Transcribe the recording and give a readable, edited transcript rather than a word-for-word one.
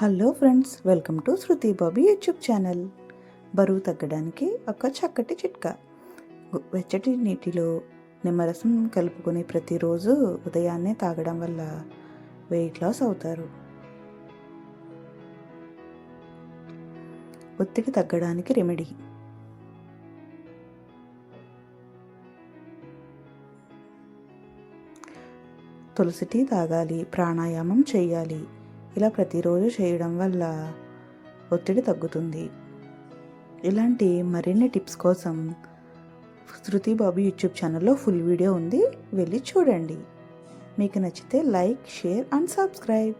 Hello friends, welcome to Shruti Bobby YouTube channel. బరువు తగ్గడానికి ఒక చక్కటి చిట్కా. వెచ్చటి నీటిలో నిమ్మరసం కలుపుకొని ప్రతిరోజు ఉదయాన్నే తాగడం వల్ల వెయిట్ లాస్ అవుతారు. ఒత్తిడి తగ్గడానికి రెమెడీ. తులసి టీ తాగాలి, ప్రాణాయామం చేయాలి. ఇలా ప్రతిరోజు చేయడం వల్ల ఒత్తిడి తగ్గుతుంది. ఇలాంటి మరిన్ని టిప్స్ కోసం శృతి బాబు యూట్యూబ్ ఛానల్లో ఫుల్ వీడియో ఉంది, వెళ్ళి చూడండి. మీకు నచ్చితే లైక్, షేర్ అండ్ సబ్స్క్రైబ్.